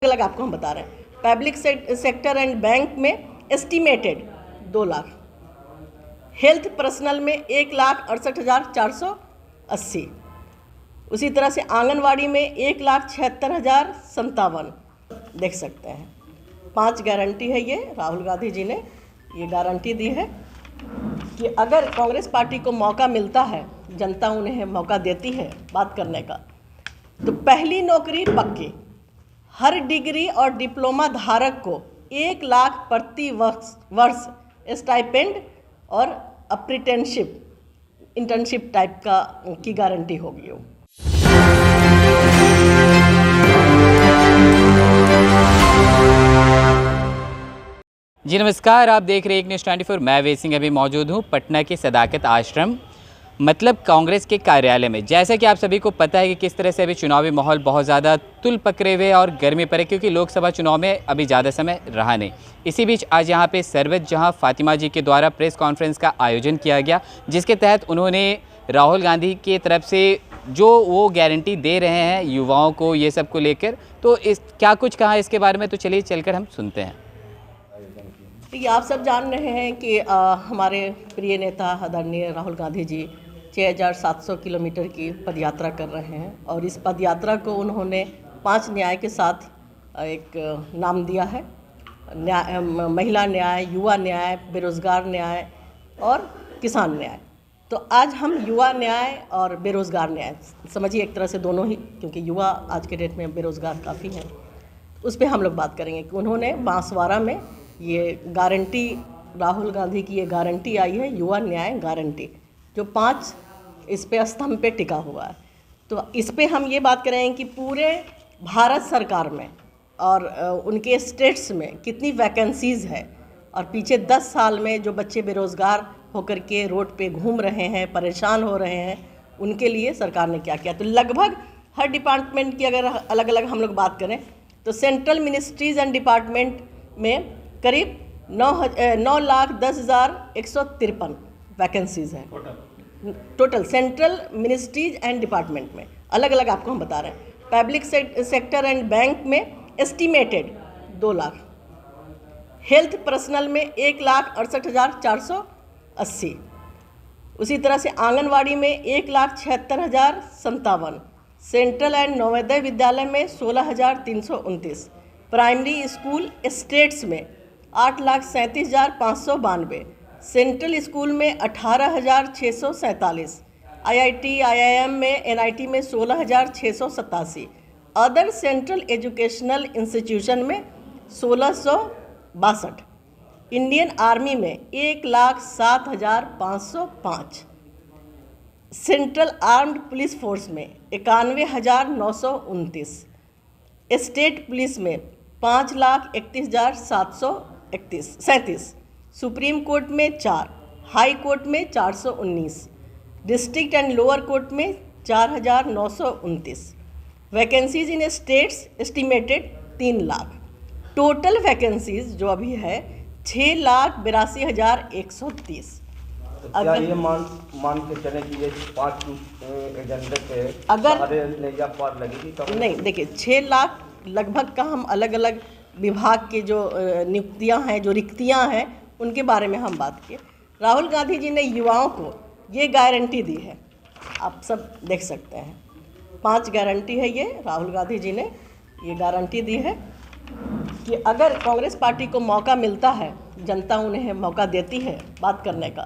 अलग आपको हम बता रहे हैं। पब्लिक सेक्टर एंड बैंक में एस्टिमेटेड 2 लाख, हेल्थ पर्सनल में 1,68,480, उसी तरह से आंगनवाड़ी में 1,76,057 देख सकते हैं। 5 गारंटी है। ये राहुल गांधी जी ने ये गारंटी दी है कि अगर कांग्रेस पार्टी को मौका मिलता है, जनता उन्हें मौका देती है बात करने का, तो पहली नौकरी पक्की, हर डिग्री और डिप्लोमा धारक को 1 लाख प्रति वर्ष स्टाइपेंड और अप्रेंटिसशिप इंटर्नशिप टाइप की गारंटी होगी। जी नमस्कार, आप देख रहे हैं एक न्यूज़ 24। मैं वे सिंह अभी मौजूद हूँ पटना के सदाकत आश्रम मतलब कांग्रेस के कार्यालय में। जैसा कि आप सभी को पता है कि किस तरह से अभी चुनावी माहौल बहुत ज़्यादा तुल पकड़े हुए और गर्मी पर है, क्योंकि लोकसभा चुनाव में अभी ज़्यादा समय रहा नहीं। इसी बीच आज यहाँ पे सरवत जहाँ फातिमा जी के द्वारा प्रेस कॉन्फ्रेंस का आयोजन किया गया, जिसके तहत उन्होंने राहुल गांधी की तरफ से जो वो गारंटी दे रहे हैं युवाओं को, ये सब को लेकर, तो इस क्या कुछ कहा इसके बारे में, तो चलिए चलकर हम सुनते हैं। ये आप सब जान रहे हैं कि हमारे प्रिय नेता आदरणीय राहुल गांधी जी 6,700 किलोमीटर की पदयात्रा कर रहे हैं और इस पदयात्रा को उन्होंने 5 न्याय के साथ एक नाम दिया है। न्याय, महिला न्याय, युवा न्याय, बेरोज़गार न्याय और किसान न्याय। तो आज हम युवा न्याय और बेरोज़गार न्याय समझिए, एक तरह से दोनों ही, क्योंकि युवा आज के डेट में बेरोज़गार काफ़ी हैं, उस पर हम लोग बात करेंगे कि उन्होंने बांसवाड़ा में ये गारंटी, राहुल गांधी की ये गारंटी आई है, युवा न्याय गारंटी, जो 5 इस पे स्तंभ पे टिका हुआ है। तो इस पे हम ये बात करेंगे कि पूरे भारत सरकार में और उनके स्टेट्स में कितनी वैकेंसीज़ है और पीछे 10 साल में जो बच्चे बेरोज़गार होकर के रोड पे घूम रहे हैं, परेशान हो रहे हैं, उनके लिए सरकार ने क्या किया। तो लगभग हर डिपार्टमेंट की अगर अलग अलग हम लोग बात करें तो सेंट्रल मिनिस्ट्रीज़ एंड डिपार्टमेंट में करीब 9,10,153 वैकेंसीज़ हैं total central ministries and department में। अलग अलग आपको हम बता रहे हैं। पब्लिक सेक्टर एंड बैंक में एस्टिमेटेड 2 लाख, हेल्थ पर्सनल में 1,68,480, उसी तरह से आंगनवाड़ी में 1,76,057, सेंट्रल एंड नवोदय विद्यालय में 16,329, प्राइमरी स्कूल स्टेट्स में 8,37,592, सेंट्रल स्कूल में 18,647, IIT IIM में NIT में 16,687, अदर सेंट्रल एजुकेशनल इंस्टीट्यूशन में 1,662, इंडियन आर्मी में 1,07,505, सेंट्रल आर्म्ड पुलिस फोर्स में 91,929, स्टेट पुलिस में 5,31,737, सुप्रीम कोर्ट में 4, हाई कोर्ट में 419, डिस्ट्रिक्ट एंड लोअर कोर्ट में 4,929, vacancies in states estimated 3 lakh, total vacancies जो अभी है 6,82,130। क्या ये मान के चले कि ये 5 एजेंडे पे अगर नैया पार लगेगी? नहीं, देखिए 6 लाख लगभग का हम अलग अलग विभाग के जो नियुक्तियां हैं, जो रिक्तियां हैं, उनके बारे में हम बात किए। राहुल गांधी जी ने युवाओं को ये गारंटी दी है, आप सब देख सकते हैं। 5 गारंटी है। ये राहुल गांधी जी ने ये गारंटी दी है कि अगर कांग्रेस पार्टी को मौका मिलता है, जनता उन्हें मौका देती है बात करने का,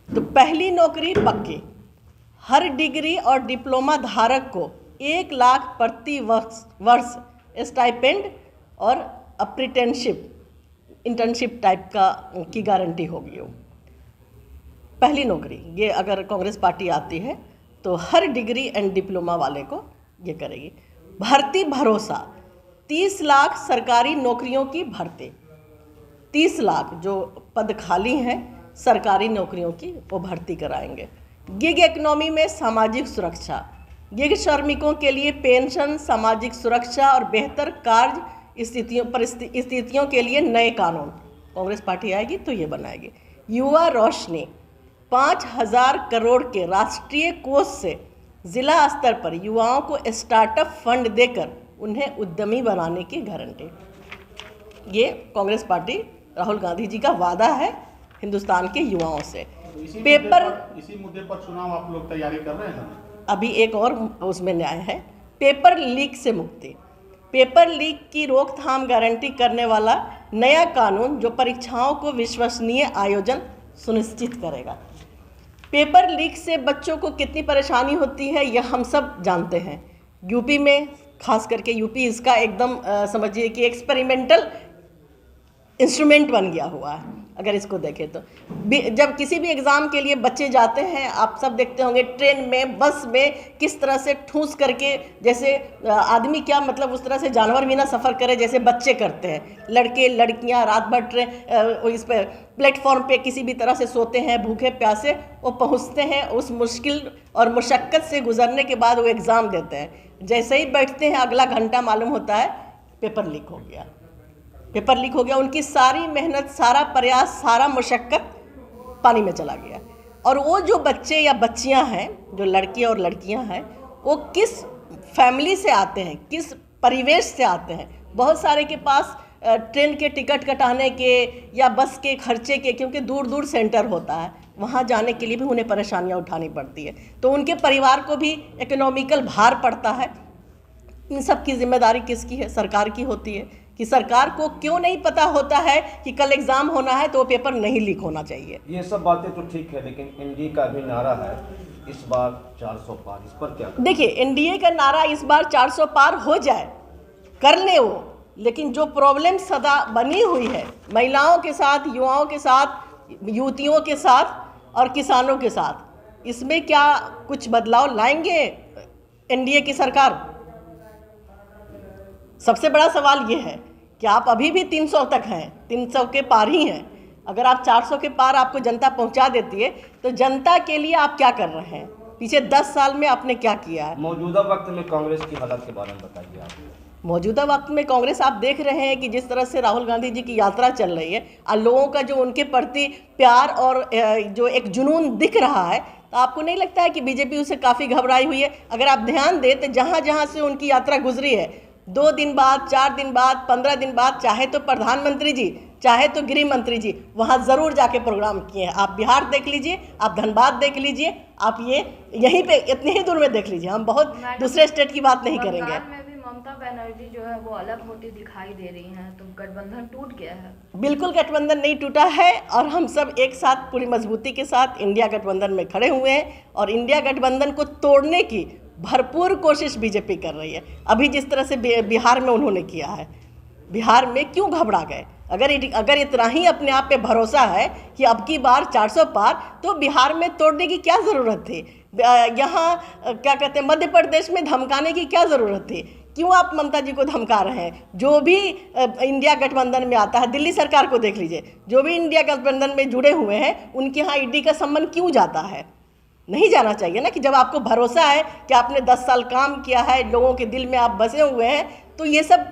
तो पहली नौकरी पक्की, हर डिग्री और डिप्लोमा धारक को 1 लाख प्रति वर्ष स्टाइपेंड और अप्रेंटिसशिप इंटर्नशिप टाइप की गारंटी होगी। पहली नौकरी ये अगर कांग्रेस पार्टी आती है तो हर डिग्री एंड डिप्लोमा वाले को ये करेगी। भर्ती भरोसा, 30 लाख सरकारी नौकरियों की भर्ती, 30 लाख जो पद खाली हैं सरकारी नौकरियों की, वो भर्ती कराएंगे। गिग इकोनॉमी में सामाजिक सुरक्षा, गिग श्रमिकों के लिए पेंशन, सामाजिक सुरक्षा और बेहतर कार्य स्थितियों के लिए नए कानून, कांग्रेस पार्टी आएगी तो ये बनाएगी। युवा रोशनी, 5,000 करोड़ के राष्ट्रीय कोष से जिला स्तर पर युवाओं को स्टार्टअप फंड देकर उन्हें उद्यमी बनाने की गारंटी। ये कांग्रेस पार्टी राहुल गांधी जी का वादा है हिंदुस्तान के युवाओं से। इसी मुद्दे पर चुनाव आप लोग तैयारी कर रहे हैं? अभी एक और उसमें न्याय है, पेपर लीक से मुक्ति। पेपर लीक की रोकथाम गारंटी करने वाला नया कानून जो परीक्षाओं को विश्वसनीय आयोजन सुनिश्चित करेगा। पेपर लीक से बच्चों को कितनी परेशानी होती है यह हम सब जानते हैं। यूपी में खास करके यूपी इसका एकदम समझिए कि एक्सपेरिमेंटल इंस्ट्रूमेंट बन गया हुआ है। अगर इसको देखें तो जब किसी भी एग्ज़ाम के लिए बच्चे जाते हैं, आप सब देखते होंगे ट्रेन में, बस में किस तरह से ठूस करके, जैसे आदमी क्या मतलब उस तरह से जानवर भी ना सफ़र करे जैसे बच्चे करते हैं। लड़के लड़कियां रात भर इस पर प्लेटफॉर्म पे किसी भी तरह से सोते हैं, भूखे प्यासे वो पहुंचते हैं। उस मुश्किल और मुशक्क़त से गुजरने के बाद वो एग्ज़ाम देते हैं। जैसे ही बैठते हैं अगला घंटा मालूम होता है पेपर लीक हो गया। पेपर लीक हो गया, उनकी सारी मेहनत, सारा प्रयास, सारा मुशक्क़त पानी में चला गया। और वो जो बच्चे या बच्चियां हैं, जो लड़के और लड़कियां हैं, वो किस फैमिली से आते हैं, किस परिवेश से आते हैं। बहुत सारे के पास ट्रेन के टिकट कटाने के या बस के खर्चे के, क्योंकि दूर दूर सेंटर होता है, वहाँ जाने के लिए भी उन्हें परेशानियाँ उठानी पड़ती है। तो उनके परिवार को भी इकोनॉमिकल भार पड़ता है। इन सब की जिम्मेदारी किसकी है? सरकार की होती है। कि सरकार को क्यों नहीं पता होता है कि कल एग्ज़ाम होना है तो वो पेपर नहीं लीक होना चाहिए। ये सब बातें तो ठीक है, लेकिन एनडीए का भी नारा है इस बार 400 पार, इस पर क्या? देखिए, एनडीए का नारा इस बार 400 पार हो जाए, कर ले वो, लेकिन जो प्रॉब्लम सदा बनी हुई है महिलाओं के साथ, युवाओं के साथ, युवतियों के साथ और किसानों के साथ, इसमें क्या कुछ बदलाव लाएंगे एनडीए की सरकार? सबसे बड़ा सवाल ये है कि आप अभी भी 300 तक हैं, 300 के पार ही हैं। अगर आप 400 के पार आपको जनता पहुंचा देती है तो जनता के लिए आप क्या कर रहे हैं? पीछे 10 साल में आपने क्या किया है? मौजूदा वक्त में कांग्रेस की हालत के बारे में बताइए आप। मौजूदा वक्त में कांग्रेस, आप देख रहे हैं कि जिस तरह से राहुल गांधी जी की यात्रा चल रही है और लोगों का जो उनके प्रति प्यार और जो एक जुनून दिख रहा है, तो आपको नहीं लगता है कि बीजेपी उसे काफ़ी घबराई हुई है? अगर आप ध्यान दें तो जहाँ जहाँ से उनकी यात्रा गुजरी है, 2 दिन बाद, 4 दिन बाद, 15 दिन बाद, चाहे तो प्रधानमंत्री जी, चाहे तो गृह मंत्री जी वहाँ ज़रूर जाके प्रोग्राम किए हैं। आप बिहार देख लीजिए, आप धनबाद देख लीजिए, आप ये यहीं पे इतने ही दूर में देख लीजिए। हम बहुत दूसरे स्टेट की बात नहीं करेंगे। में भी ममता बनर्जी जो है वो अलग होती दिखाई दे रही हैं, तो गठबंधन टूट गया है? बिल्कुल गठबंधन नहीं टूटा है और हम सब एक साथ पूरी मजबूती के साथ इंडिया गठबंधन में खड़े हुए हैं और इंडिया गठबंधन को तोड़ने की भरपूर कोशिश बीजेपी कर रही है। अभी जिस तरह से बिहार में उन्होंने किया है, बिहार में क्यों घबरा गए? अगर इतना ही अपने आप पे भरोसा है कि अब की बार 400 पार, तो बिहार में तोड़ने की क्या ज़रूरत थी? यहाँ क्या कहते हैं, मध्य प्रदेश में धमकाने की क्या ज़रूरत थी? क्यों आप ममता जी को धमका रहे हैं? जो भी इंडिया गठबंधन में आता है, दिल्ली सरकार को देख लीजिए, जो भी इंडिया गठबंधन में जुड़े हुए हैं उनके यहाँ ईडी का सम्मान क्यों जाता है? नहीं जाना चाहिए ना। कि जब आपको भरोसा है कि आपने 10 साल काम किया है, लोगों के दिल में आप बसे हुए हैं, तो ये सब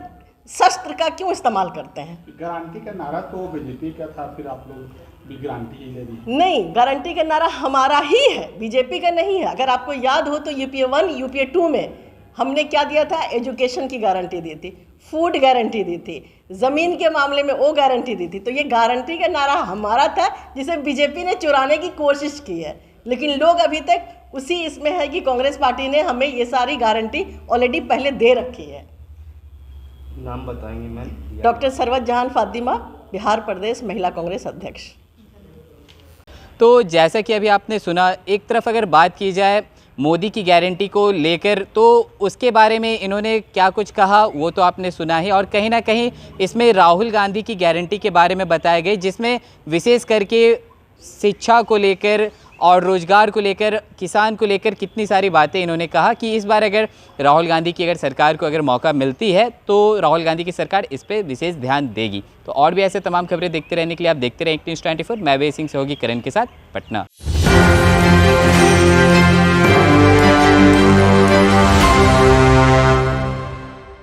शस्त्र का क्यों इस्तेमाल करते हैं? गारंटी का नारा तो बीजेपी का था, फिर आप लोग भी गारंटी ही ले ली। नहीं, गारंटी का नारा हमारा ही है, बीजेपी का नहीं है। अगर आपको याद हो तो यूपीए 1, यूपीए 2 में हमने क्या दिया था? एजुकेशन की गारंटी दी थी, फूड गारंटी दी थी, ज़मीन के मामले में वो गारंटी दी थी। तो ये गारंटी का नारा हमारा था जिसे बीजेपी ने चुराने की कोशिश की है। लेकिन लोग अभी तक उसी इसमें है कि कांग्रेस पार्टी ने हमें ये सारी गारंटी ऑलरेडी पहले दे रखी है। नाम बताएंगे मैम? डॉक्टर सरवत जहान फातिमा, बिहार प्रदेश महिला कांग्रेस अध्यक्ष। तो जैसा कि अभी आपने सुना, एक तरफ अगर बात की जाए मोदी की गारंटी को लेकर, तो उसके बारे में इन्होंने क्या कुछ कहा वो तो आपने सुना ही, और कहीं ना कहीं इसमें राहुल गांधी की गारंटी के बारे में बताया गया, जिसमें विशेष करके शिक्षा को लेकर और रोज़गार को लेकर, किसान को लेकर कितनी सारी बातें इन्होंने कहा कि इस बार अगर राहुल गांधी की सरकार को अगर मौका मिलती है तो राहुल गांधी की सरकार इस पर विशेष ध्यान देगी। तो और भी ऐसे तमाम खबरें देखते रहने के लिए आप देखते रहें न्यूज़ 24। मैं वे सिंह सहयोगी करण के साथ, पटना।